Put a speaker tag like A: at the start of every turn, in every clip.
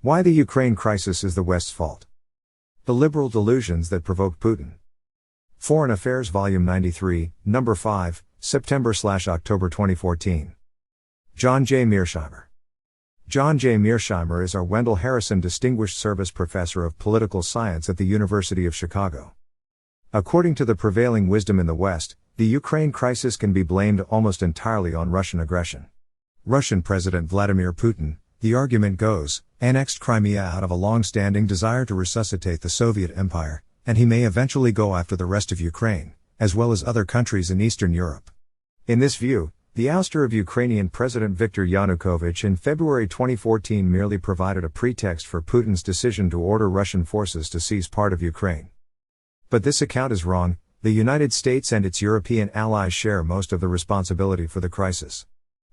A: Why the Ukraine crisis is the West's fault. The liberal delusions that provoked Putin. Foreign Affairs Volume 93, Number 5, September/October 2014. John J. Mearsheimer. John J. Mearsheimer is our Wendell Harrison Distinguished Service Professor of Political Science at the University of Chicago. According to the prevailing wisdom in the West, the Ukraine crisis can be blamed almost entirely on Russian aggression. Russian President Vladimir Putin, the argument goes, annexed Crimea out of a long-standing desire to resuscitate the Soviet Empire, and he may eventually go after the rest of Ukraine, as well as other countries in Eastern Europe. In this view, the ouster of Ukrainian President Viktor Yanukovych in February 2014 merely provided a pretext for Putin's decision to order Russian forces to seize part of Ukraine. But this account is wrong. The United States and its European allies share most of the responsibility for the crisis.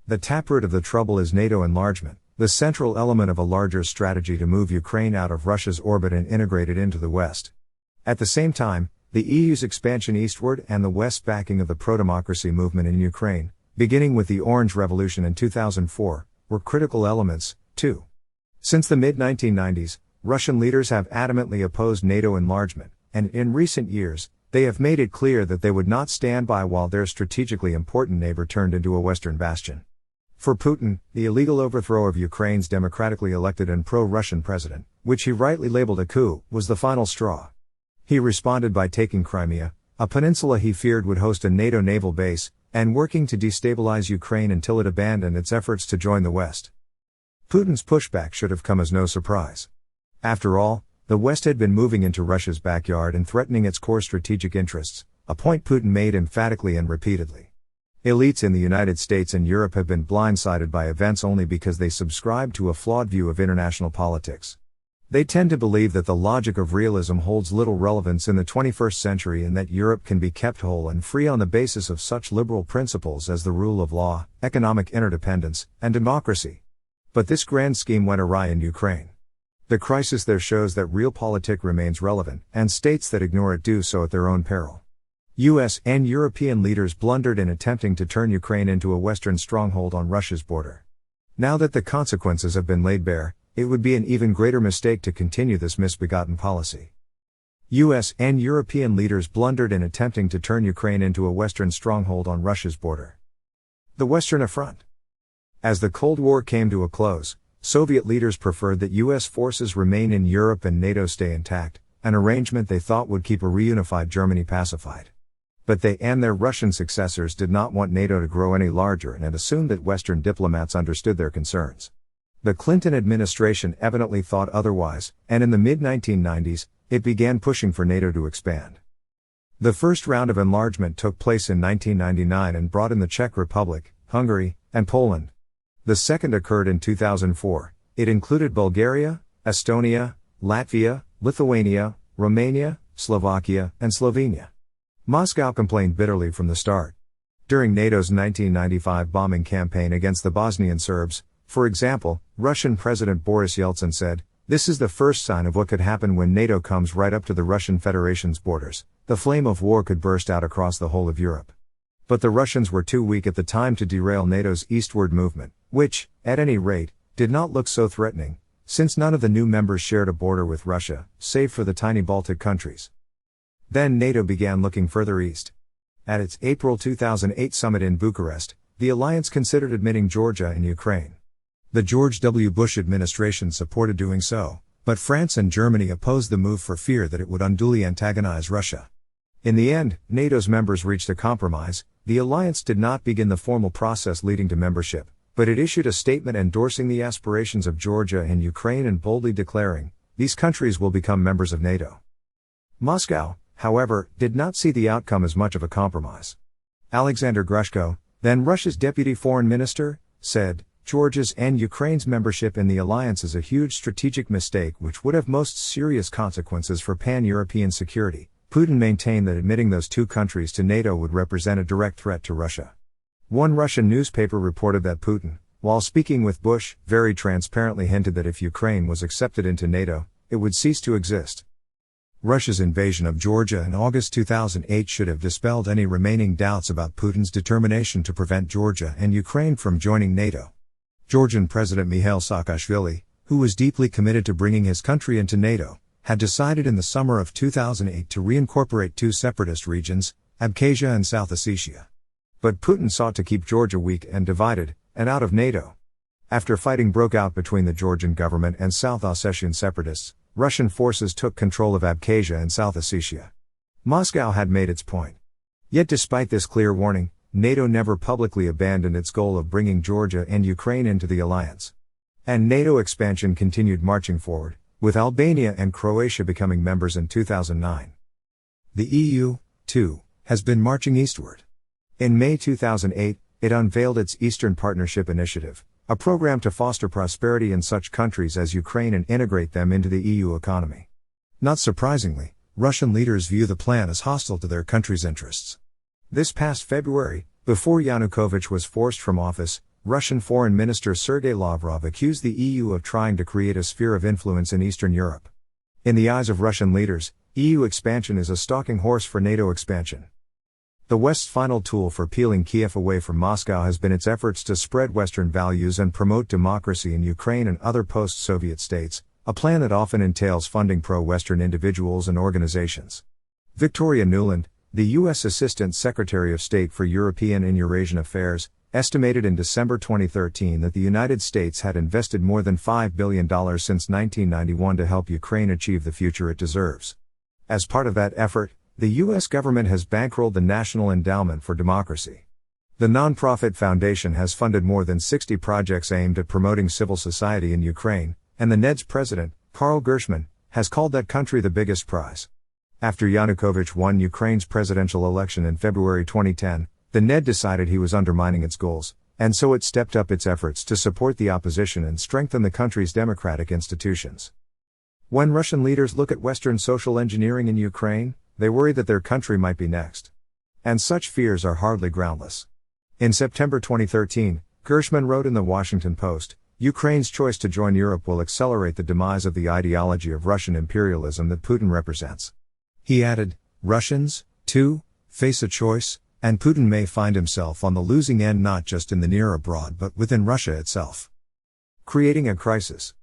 A: The taproot of the trouble is NATO enlargement, the central element of a larger strategy to move Ukraine out of Russia's orbit and integrate it into the West. At the same time, the EU's expansion eastward and the West's backing of the pro-democracy movement in Ukraine, beginning with the Orange Revolution in 2004, were critical elements, too. Since the mid-1990s, Russian leaders have adamantly opposed NATO enlargement, and in recent years, they have made it clear that they would not stand by while their strategically important neighbor turned into a Western bastion. For Putin, the illegal overthrow of Ukraine's democratically elected and pro-Russian president, which he rightly labeled a coup, was the final straw. He responded by taking Crimea, a peninsula he feared would host a NATO naval base, and working to destabilize Ukraine until it abandoned its efforts to join the West. Putin's pushback should have come as no surprise. After all, the West had been moving into Russia's backyard and threatening its core strategic interests, a point Putin made emphatically and repeatedly. Elites in the United States and Europe have been blindsided by events only because they subscribe to a flawed view of international politics. They tend to believe that the logic of realism holds little relevance in the 21st century and that Europe can be kept whole and free on the basis of such liberal principles as the rule of law, economic interdependence, and democracy. But this grand scheme went awry in Ukraine. The crisis there shows that realpolitik remains relevant, and states that ignore it do so at their own peril. US and European leaders blundered in attempting to turn Ukraine into a Western stronghold on Russia's border. Now that the consequences have been laid bare, it would be an even greater mistake to continue this misbegotten policy. US and European leaders blundered in attempting to turn Ukraine into a Western stronghold on Russia's border. The Western affront. As the Cold War came to a close, Soviet leaders preferred that US forces remain in Europe and NATO stay intact, an arrangement they thought would keep a reunified Germany pacified. But they and their Russian successors did not want NATO to grow any larger and had assumed that Western diplomats understood their concerns. The Clinton administration evidently thought otherwise, and in the mid-1990s, it began pushing for NATO to expand. The first round of enlargement took place in 1999 and brought in the Czech Republic, Hungary, and Poland. The second occurred in 2004. It included Bulgaria, Estonia, Latvia, Lithuania, Romania, Slovakia, and Slovenia. Moscow complained bitterly from the start. During NATO's 1995 bombing campaign against the Bosnian Serbs, for example, Russian President Boris Yeltsin said, "This is the first sign of what could happen when NATO comes right up to the Russian Federation's borders. The flame of war could burst out across the whole of Europe." But the Russians were too weak at the time to derail NATO's eastward movement, which, at any rate, did not look so threatening, since none of the new members shared a border with Russia, save for the tiny Baltic countries. Then NATO began looking further east. At its April 2008 summit in Bucharest, the alliance considered admitting Georgia and Ukraine. The George W. Bush administration supported doing so, but France and Germany opposed the move for fear that it would unduly antagonize Russia. In the end, NATO's members reached a compromise. The alliance did not begin the formal process leading to membership, but it issued a statement endorsing the aspirations of Georgia and Ukraine and boldly declaring, "These countries will become members of NATO." Moscow, however, did not see the outcome as much of a compromise. Alexander Grushko, then Russia's deputy foreign minister, said, "Georgia's and Ukraine's membership in the alliance is a huge strategic mistake which would have most serious consequences for pan-European security." Putin maintained that admitting those two countries to NATO would represent a direct threat to Russia. One Russian newspaper reported that Putin, while speaking with Bush, very transparently hinted that if Ukraine was accepted into NATO, it would cease to exist. Russia's invasion of Georgia in August 2008 should have dispelled any remaining doubts about Putin's determination to prevent Georgia and Ukraine from joining NATO. Georgian President Mikhail Saakashvili, who was deeply committed to bringing his country into NATO, had decided in the summer of 2008 to reincorporate two separatist regions, Abkhazia and South Ossetia. But Putin sought to keep Georgia weak and divided, and out of NATO. After fighting broke out between the Georgian government and South Ossetian separatists, Russian forces took control of Abkhazia and South Ossetia. Moscow had made its point. Yet despite this clear warning, NATO never publicly abandoned its goal of bringing Georgia and Ukraine into the alliance. And NATO expansion continued marching forward, with Albania and Croatia becoming members in 2009. The EU, too, has been marching eastward. In May 2008, it unveiled its Eastern Partnership Initiative, a program to foster prosperity in such countries as Ukraine and integrate them into the EU economy. Not surprisingly, Russian leaders view the plan as hostile to their country's interests. This past February, before Yanukovych was forced from office, Russian Foreign Minister Sergei Lavrov accused the EU of trying to create a sphere of influence in Eastern Europe. In the eyes of Russian leaders, EU expansion is a stalking horse for NATO expansion. The West's final tool for peeling Kiev away from Moscow has been its efforts to spread Western values and promote democracy in Ukraine and other post-Soviet states, a plan that often entails funding pro-Western individuals and organizations. Victoria Nuland, the U.S. Assistant Secretary of State for European and Eurasian Affairs, estimated in December 2013 that the United States had invested more than $5 billion since 1991 to help Ukraine achieve the future it deserves. As part of that effort, the U.S. government has bankrolled the National Endowment for Democracy. The nonprofit foundation has funded more than 60 projects aimed at promoting civil society in Ukraine, and the NED's president, Karl Gershman, has called that country the biggest prize. After Yanukovych won Ukraine's presidential election in February 2010, the NED decided he was undermining its goals, and so it stepped up its efforts to support the opposition and strengthen the country's democratic institutions. When Russian leaders look at Western social engineering in Ukraine, they worry that their country might be next. And such fears are hardly groundless. In September 2013, Gershman wrote in the Washington Post, "Ukraine's choice to join Europe will accelerate the demise of the ideology of Russian imperialism that Putin represents." He added, "Russians, too, face a choice, and Putin may find himself on the losing end not just in the near or abroad but within Russia itself." Creating a crisis.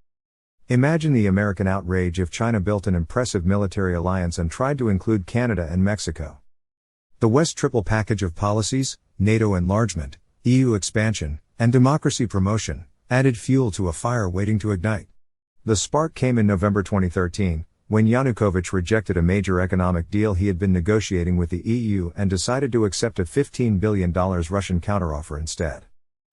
A: Imagine the American outrage if China built an impressive military alliance and tried to include Canada and Mexico. The West's triple package of policies, NATO enlargement, EU expansion, and democracy promotion, added fuel to a fire waiting to ignite. The spark came in November 2013, when Yanukovych rejected a major economic deal he had been negotiating with the EU and decided to accept a $15 billion Russian counteroffer instead.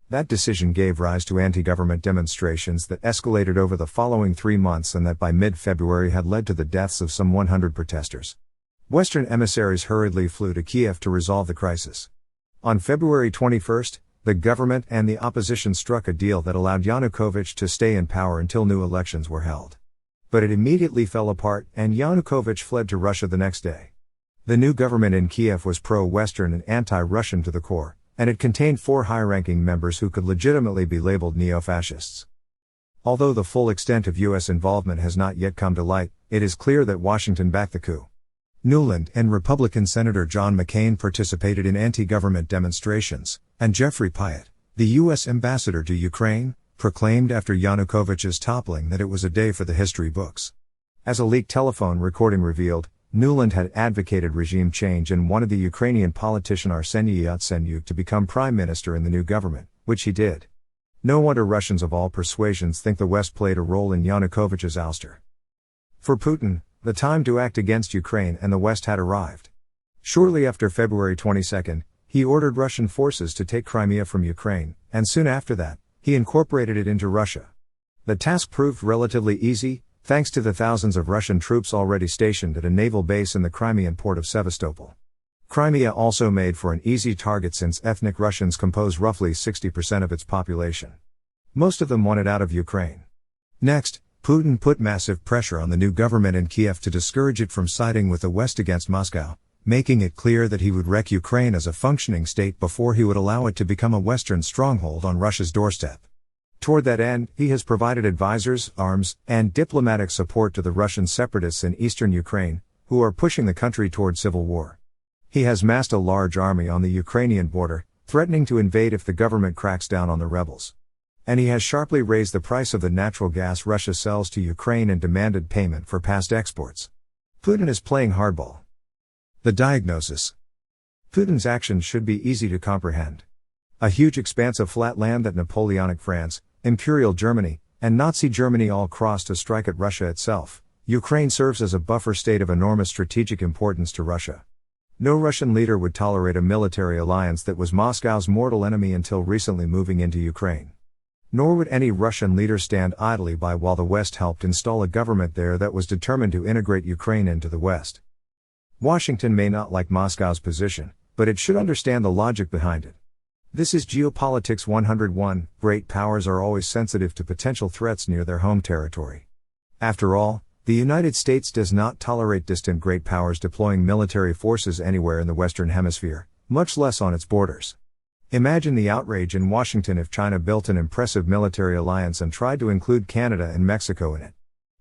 A: That decision gave rise to anti-government demonstrations that escalated over the following 3 months and that by mid-February had led to the deaths of some 100 protesters. Western emissaries hurriedly flew to Kiev to resolve the crisis. On February 21, the government and the opposition struck a deal that allowed Yanukovych to stay in power until new elections were held. But it immediately fell apart, and Yanukovych fled to Russia the next day. The new government in Kiev was pro-Western and anti-Russian to the core, and it contained 4 high-ranking members who could legitimately be labeled neo-fascists. Although the full extent of U.S. involvement has not yet come to light, it is clear that Washington backed the coup. Nuland and Republican Senator John McCain participated in anti-government demonstrations, and Jeffrey Pyatt, the U.S. ambassador to Ukraine, proclaimed after Yanukovych's toppling that it was a day for the history books. As a leaked telephone recording revealed, Nuland had advocated regime change and wanted the Ukrainian politician Arseniy Yatsenyuk to become prime minister in the new government, which he did. No wonder Russians of all persuasions think the West played a role in Yanukovych's ouster. For Putin, the time to act against Ukraine and the West had arrived. Shortly after February 22, he ordered Russian forces to take Crimea from Ukraine, and soon after that, he incorporated it into Russia. The task proved relatively easy, thanks to the thousands of Russian troops already stationed at a naval base in the Crimean port of Sevastopol. Crimea also made for an easy target since ethnic Russians compose roughly 60% of its population. Most of them wanted out of Ukraine. Next, Putin put massive pressure on the new government in Kiev to discourage it from siding with the West against Moscow, making it clear that he would wreck Ukraine as a functioning state before he would allow it to become a Western stronghold on Russia's doorstep. Toward that end, he has provided advisors, arms, and diplomatic support to the Russian separatists in eastern Ukraine, who are pushing the country toward civil war. He has massed a large army on the Ukrainian border, threatening to invade if the government cracks down on the rebels. And he has sharply raised the price of the natural gas Russia sells to Ukraine and demanded payment for past exports. Putin is playing hardball. The diagnosis. Putin's actions should be easy to comprehend. A huge expanse of flat land that Napoleonic France, Imperial Germany, and Nazi Germany all crossed to strike at Russia itself. Ukraine serves as a buffer state of enormous strategic importance to Russia. No Russian leader would tolerate a military alliance that was Moscow's mortal enemy until recently moving into Ukraine. Nor would any Russian leader stand idly by while the West helped install a government there that was determined to integrate Ukraine into the West. Washington may not like Moscow's position, but it should understand the logic behind it. This is Geopolitics 101. Great powers are always sensitive to potential threats near their home territory. After all, the United States does not tolerate distant great powers deploying military forces anywhere in the Western Hemisphere, much less on its borders. Imagine the outrage in Washington if China built an impressive military alliance and tried to include Canada and Mexico in it.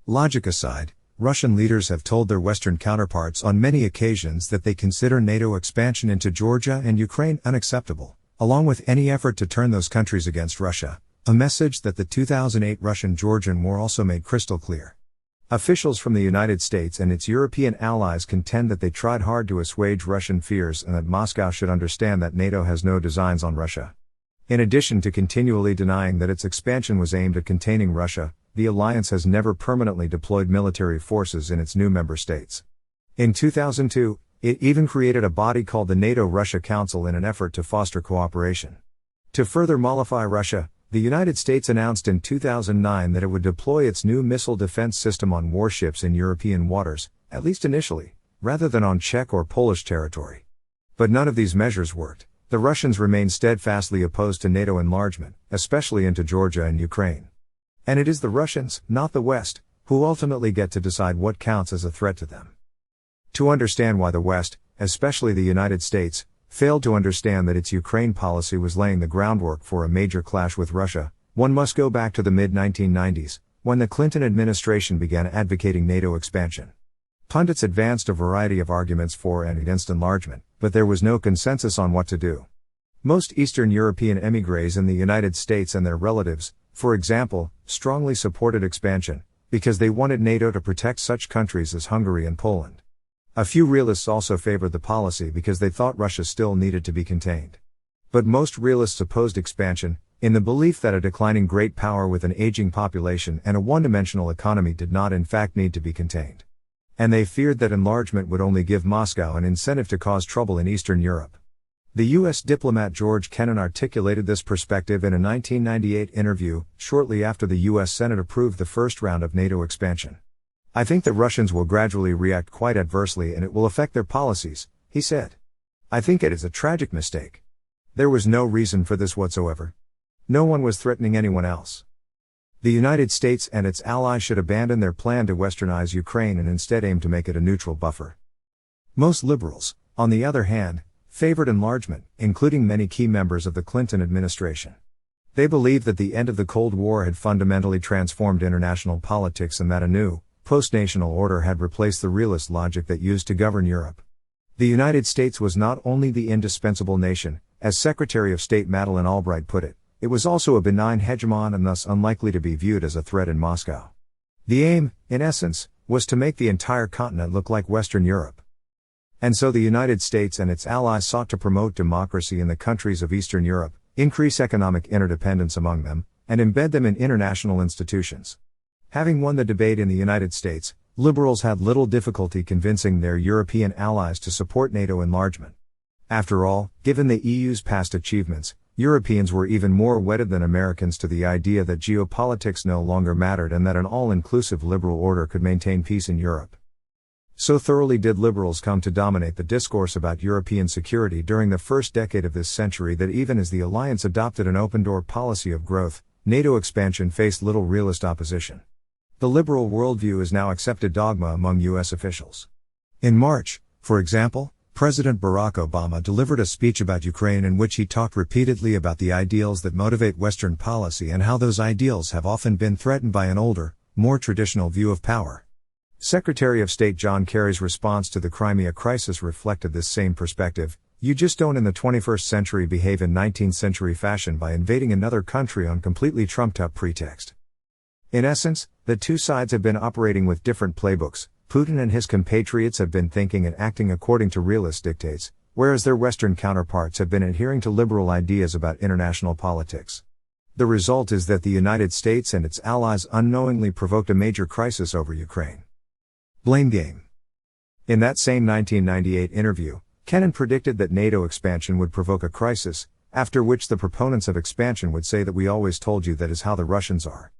A: Logic aside, Russian leaders have told their Western counterparts on many occasions that they consider NATO expansion into Georgia and Ukraine unacceptable, along with any effort to turn those countries against Russia, a message that the 2008 Russian-Georgian War also made crystal clear. Officials from the United States and its European allies contend that they tried hard to assuage Russian fears and that Moscow should understand that NATO has no designs on Russia. In addition to continually denying that its expansion was aimed at containing Russia, the alliance has never permanently deployed military forces in its new member states. In 2002, it even created a body called the NATO-Russia Council in an effort to foster cooperation. To further mollify Russia, the United States announced in 2009 that it would deploy its new missile defense system on warships in European waters, at least initially, rather than on Czech or Polish territory. But none of these measures worked. The Russians remain steadfastly opposed to NATO enlargement, especially into Georgia and Ukraine. And it is the Russians, not the West, who ultimately get to decide what counts as a threat to them. To understand why the West, especially the United States, failed to understand that its Ukraine policy was laying the groundwork for a major clash with Russia, one must go back to the mid-1990s, when the Clinton administration began advocating NATO expansion. Pundits advanced a variety of arguments for and against enlargement, but there was no consensus on what to do. Most Eastern European émigrés in the United States and their relatives, for example, strongly supported expansion, because they wanted NATO to protect such countries as Hungary and Poland. A few realists also favored the policy because they thought Russia still needed to be contained. But most realists opposed expansion, in the belief that a declining great power with an aging population and a one-dimensional economy did not in fact need to be contained. And they feared that enlargement would only give Moscow an incentive to cause trouble in Eastern Europe. The U.S. diplomat George Kennan articulated this perspective in a 1998 interview, shortly after the U.S. Senate approved the first round of NATO expansion. "I think the Russians will gradually react quite adversely and it will affect their policies," he said. "I think it is a tragic mistake. There was no reason for this whatsoever. No one was threatening anyone else. The United States and its allies should abandon their plan to westernize Ukraine and instead aim to make it a neutral buffer." Most liberals, on the other hand, favored enlargement, including many key members of the Clinton administration. They believed that the end of the Cold War had fundamentally transformed international politics and that a new, post-national order had replaced the realist logic that used to govern Europe. The United States was not only the indispensable nation, as Secretary of State Madeleine Albright put it was also a benign hegemon and thus unlikely to be viewed as a threat in Moscow. The aim, in essence, was to make the entire continent look like Western Europe. And so the United States and its allies sought to promote democracy in the countries of Eastern Europe, increase economic interdependence among them, and embed them in international institutions. Having won the debate in the United States, liberals had little difficulty convincing their European allies to support NATO enlargement. After all, given the EU's past achievements, Europeans were even more wedded than Americans to the idea that geopolitics no longer mattered and that an all-inclusive liberal order could maintain peace in Europe. So thoroughly did liberals come to dominate the discourse about European security during the first decade of this century that even as the alliance adopted an open-door policy of growth, NATO expansion faced little realist opposition. The liberal worldview is now accepted dogma among U.S. officials. In March, for example, President Barack Obama delivered a speech about Ukraine in which he talked repeatedly about the ideals that motivate Western policy and how those ideals have often been threatened by an older, more traditional view of power. Secretary of State John Kerry's response to the Crimea crisis reflected this same perspective. You just don't in the 21st century behave in 19th century fashion by invading another country on completely trumped-up pretext. In essence, the two sides have been operating with different playbooks. Putin and his compatriots have been thinking and acting according to realist dictates, whereas their Western counterparts have been adhering to liberal ideas about international politics. The result is that the United States and its allies unknowingly provoked a major crisis over Ukraine. Blame game. In that same 1998 interview, Kennan predicted that NATO expansion would provoke a crisis, after which the proponents of expansion would say that we always told you that is how the Russians are.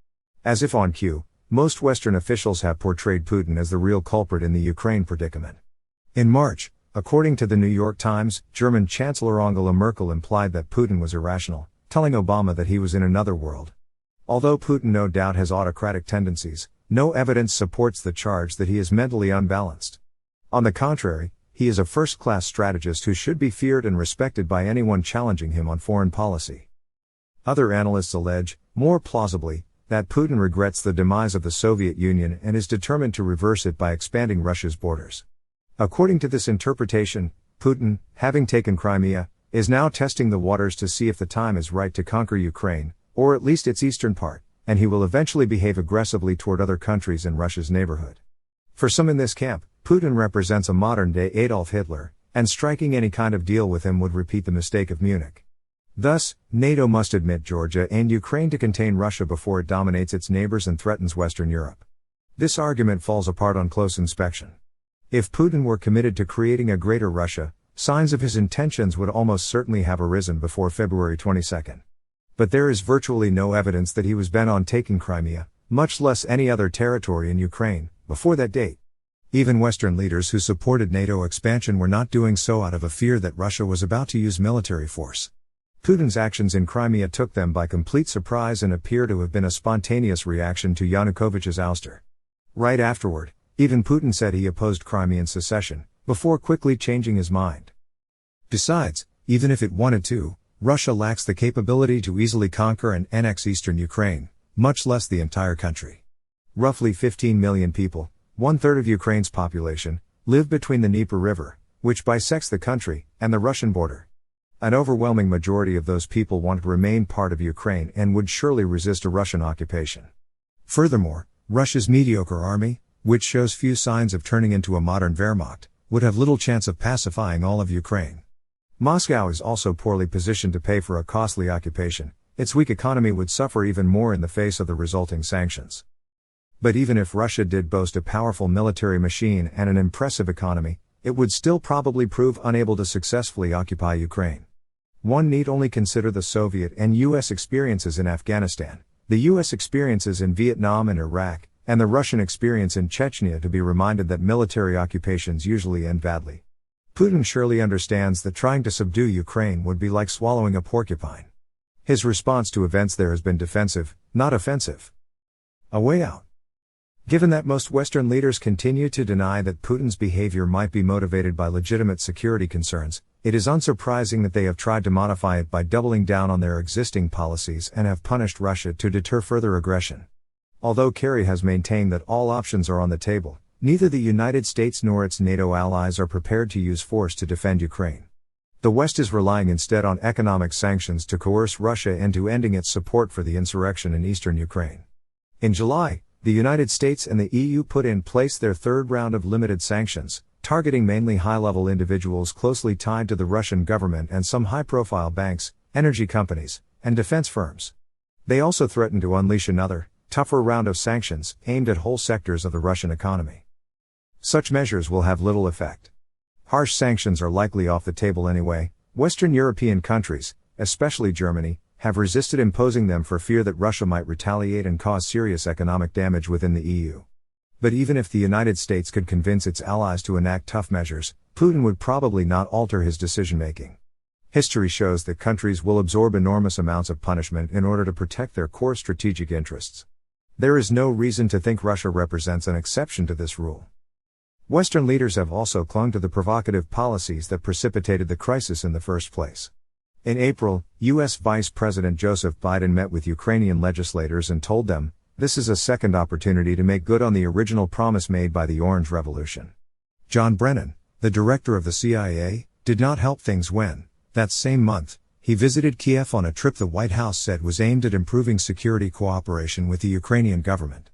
A: As if on cue, most Western officials have portrayed Putin as the real culprit in the Ukraine predicament. In March, according to the New York Times, German Chancellor Angela Merkel implied that Putin was irrational, telling Obama that he was in another world. Although Putin no doubt has autocratic tendencies, no evidence supports the charge that he is mentally unbalanced. On the contrary, he is a first-class strategist who should be feared and respected by anyone challenging him on foreign policy. Other analysts allege, more plausibly, that Putin regrets the demise of the Soviet Union and is determined to reverse it by expanding Russia's borders. According to this interpretation, Putin, having taken Crimea, is now testing the waters to see if the time is right to conquer Ukraine, or at least its eastern part, and he will eventually behave aggressively toward other countries in Russia's neighborhood. For some in this camp, Putin represents a modern-day Adolf Hitler, and striking any kind of deal with him would repeat the mistake of Munich. Thus, NATO must admit Georgia and Ukraine to contain Russia before it dominates its neighbors and threatens Western Europe. This argument falls apart on close inspection. If Putin were committed to creating a greater Russia, signs of his intentions would almost certainly have arisen before February 22. But there is virtually no evidence that he was bent on taking Crimea, much less any other territory in Ukraine, before that date. Even Western leaders who supported NATO expansion were not doing so out of a fear that Russia was about to use military force. Putin's actions in Crimea took them by complete surprise and appear to have been a spontaneous reaction to Yanukovych's ouster. Right afterward, even Putin said he opposed Crimean secession, before quickly changing his mind. Besides, even if it wanted to, Russia lacks the capability to easily conquer and annex eastern Ukraine, much less the entire country. Roughly 15 million people, one-third of Ukraine's population, live between the Dnieper River, which bisects the country, and the Russian border. An overwhelming majority of those people want to remain part of Ukraine and would surely resist a Russian occupation. Furthermore, Russia's mediocre army, which shows few signs of turning into a modern Wehrmacht, would have little chance of pacifying all of Ukraine. Moscow is also poorly positioned to pay for a costly occupation. Its weak economy would suffer even more in the face of the resulting sanctions. But even if Russia did boast a powerful military machine and an impressive economy, it would still probably prove unable to successfully occupy Ukraine. One need only consider the Soviet and US experiences in Afghanistan, the US experiences in Vietnam and Iraq, and the Russian experience in Chechnya to be reminded that military occupations usually end badly. Putin surely understands that trying to subdue Ukraine would be like swallowing a porcupine. His response to events there has been defensive, not offensive. A way out. Given that most Western leaders continue to deny that Putin's behavior might be motivated by legitimate security concerns, it is unsurprising that they have tried to modify it by doubling down on their existing policies and have punished Russia to deter further aggression. Although Kerry has maintained that all options are on the table, neither the United States nor its NATO allies are prepared to use force to defend Ukraine. The West is relying instead on economic sanctions to coerce Russia into ending its support for the insurrection in eastern Ukraine. In July, the United States and the EU put in place their third round of limited sanctions, targeting mainly high-level individuals closely tied to the Russian government and some high-profile banks, energy companies, and defense firms. They also threatened to unleash another, tougher round of sanctions aimed at whole sectors of the Russian economy. Such measures will have little effect. Harsh sanctions are likely off the table anyway. Western European countries, especially Germany, have resisted imposing them for fear that Russia might retaliate and cause serious economic damage within the EU. But even if the United States could convince its allies to enact tough measures, Putin would probably not alter his decision-making. History shows that countries will absorb enormous amounts of punishment in order to protect their core strategic interests. There is no reason to think Russia represents an exception to this rule. Western leaders have also clung to the provocative policies that precipitated the crisis in the first place. In April, U.S. Vice President Joseph Biden met with Ukrainian legislators and told them, this is a second opportunity to make good on the original promise made by the Orange Revolution. John Brennan, the director of the CIA, did not help things when, that same month, he visited Kiev on a trip the White House said was aimed at improving security cooperation with the Ukrainian government.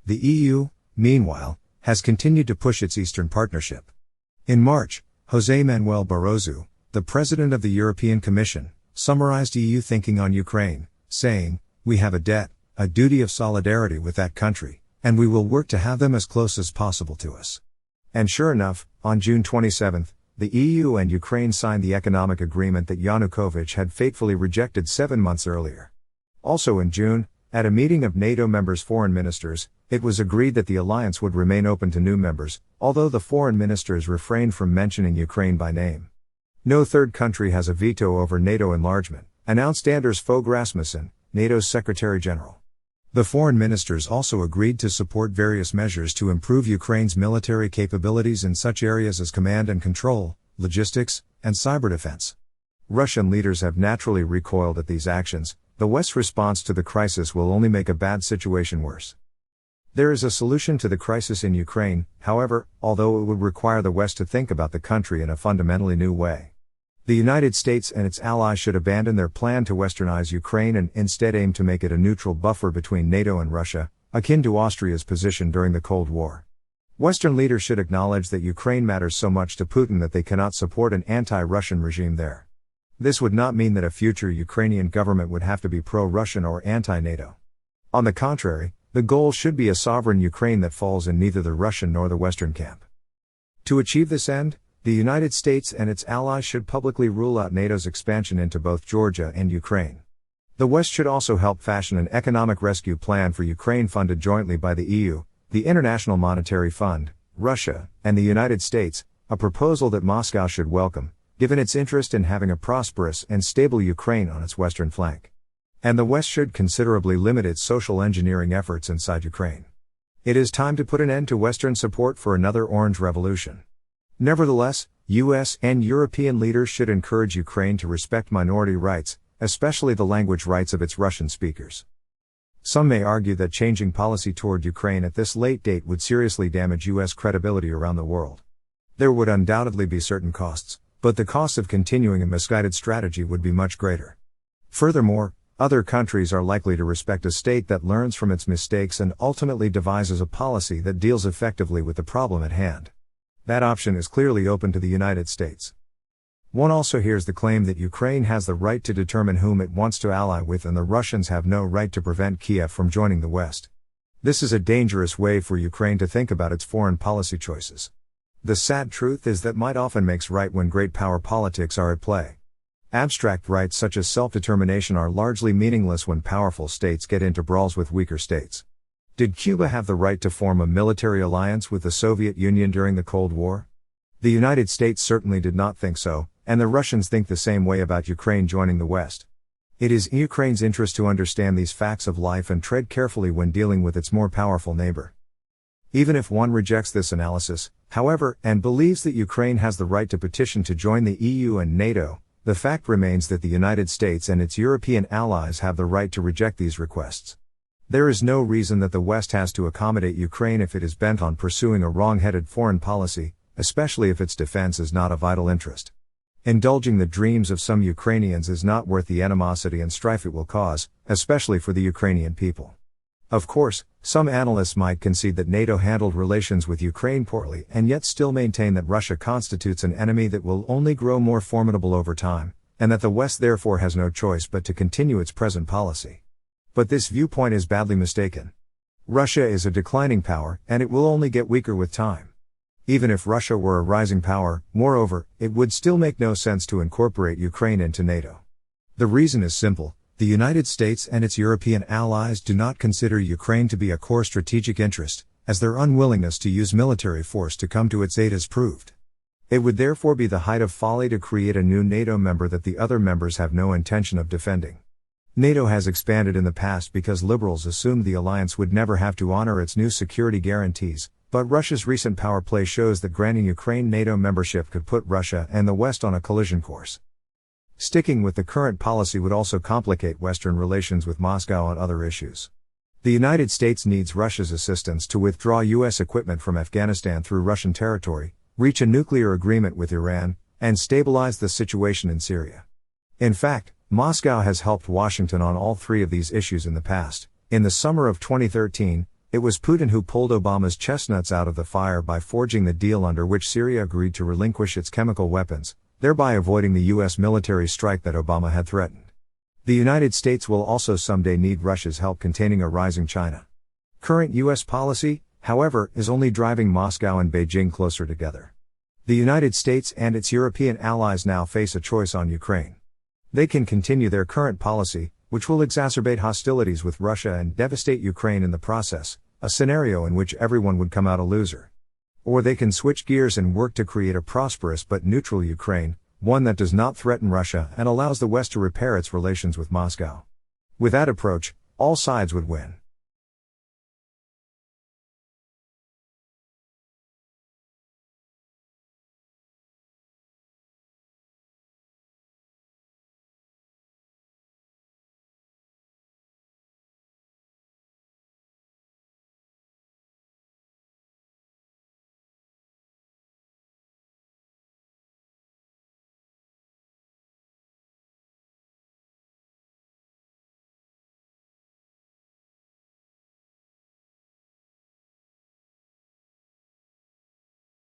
A: The EU, meanwhile, has continued to push its Eastern Partnership. In March, José Manuel Barroso, the President of the European Commission, summarized EU thinking on Ukraine, saying, "We have a debt, a duty of solidarity with that country, and we will work to have them as close as possible to us." And sure enough, on June 27, the EU and Ukraine signed the economic agreement that Yanukovych had fatefully rejected 7 months earlier. Also in June, at a meeting of NATO members' foreign ministers, it was agreed that the alliance would remain open to new members, although the foreign ministers refrained from mentioning Ukraine by name. No third country has a veto over NATO enlargement, announced Anders Fogh Rasmussen, NATO's Secretary General. The foreign ministers also agreed to support various measures to improve Ukraine's military capabilities in such areas as command and control, logistics, and cyber defense. Russian leaders have naturally recoiled at these actions. The West's response to the crisis will only make a bad situation worse. There is a solution to the crisis in Ukraine, however, although it would require the West to think about the country in a fundamentally new way. The United States and its allies should abandon their plan to westernize Ukraine and instead aim to make it a neutral buffer between NATO and Russia, akin to Austria's position during the Cold War. Western leaders should acknowledge that Ukraine matters so much to Putin that they cannot support an anti-Russian regime there. This would not mean that a future Ukrainian government would have to be pro-Russian or anti-NATO. On the contrary, the goal should be a sovereign Ukraine that falls in neither the Russian nor the Western camp. To achieve this end, the United States and its allies should publicly rule out NATO's expansion into both Georgia and Ukraine. The West should also help fashion an economic rescue plan for Ukraine funded jointly by the EU, the International Monetary Fund, Russia, and the United States, a proposal that Moscow should welcome, given its interest in having a prosperous and stable Ukraine on its western flank. And the West should considerably limit its social engineering efforts inside Ukraine. It is time to put an end to Western support for another Orange Revolution. Nevertheless, US and European leaders should encourage Ukraine to respect minority rights, especially the language rights of its Russian speakers. Some may argue that changing policy toward Ukraine at this late date would seriously damage US credibility around the world. There would undoubtedly be certain costs, but the cost of continuing a misguided strategy would be much greater. Furthermore, other countries are likely to respect a state that learns from its mistakes and ultimately devises a policy that deals effectively with the problem at hand. That option is clearly open to the United States. One also hears the claim that Ukraine has the right to determine whom it wants to ally with and the Russians have no right to prevent Kiev from joining the West. This is a dangerous way for Ukraine to think about its foreign policy choices. The sad truth is that might often makes right when great power politics are at play. Abstract rights such as self-determination are largely meaningless when powerful states get into brawls with weaker states. Did Cuba have the right to form a military alliance with the Soviet Union during the Cold War? The United States certainly did not think so, and the Russians think the same way about Ukraine joining the West. It is in Ukraine's interest to understand these facts of life and tread carefully when dealing with its more powerful neighbor. Even if one rejects this analysis, however, and believes that Ukraine has the right to petition to join the EU and NATO, the fact remains that the United States and its European allies have the right to reject these requests. There is no reason that the West has to accommodate Ukraine if it is bent on pursuing a wrong-headed foreign policy, especially if its defense is not a vital interest. Indulging the dreams of some Ukrainians is not worth the animosity and strife it will cause, especially for the Ukrainian people. Of course, some analysts might concede that NATO handled relations with Ukraine poorly and yet still maintain that Russia constitutes an enemy that will only grow more formidable over time, and that the West therefore has no choice but to continue its present policy. But this viewpoint is badly mistaken. Russia is a declining power, and it will only get weaker with time. Even if Russia were a rising power, moreover, it would still make no sense to incorporate Ukraine into NATO. The reason is simple. The United States and its European allies do not consider Ukraine to be a core strategic interest, as their unwillingness to use military force to come to its aid has proved. It would therefore be the height of folly to create a new NATO member that the other members have no intention of defending. NATO has expanded in the past because liberals assumed the alliance would never have to honor its new security guarantees, but Russia's recent power play shows that granting Ukraine NATO membership could put Russia and the West on a collision course. Sticking with the current policy would also complicate Western relations with Moscow on other issues. The United States needs Russia's assistance to withdraw U.S. equipment from Afghanistan through Russian territory, reach a nuclear agreement with Iran, and stabilize the situation in Syria. In fact, Moscow has helped Washington on all three of these issues in the past. In the summer of 2013, it was Putin who pulled Obama's chestnuts out of the fire by forging the deal under which Syria agreed to relinquish its chemical weapons, thereby avoiding the U.S. military strike that Obama had threatened. The United States will also someday need Russia's help containing a rising China. Current U.S. policy, however, is only driving Moscow and Beijing closer together. The United States and its European allies now face a choice on Ukraine. They can continue their current policy, which will exacerbate hostilities with Russia and devastate Ukraine in the process, a scenario in which everyone would come out a loser. Or they can switch gears and work to create a prosperous but neutral Ukraine, one that does not threaten Russia and allows the West to repair its relations with Moscow. With that approach, all sides would win.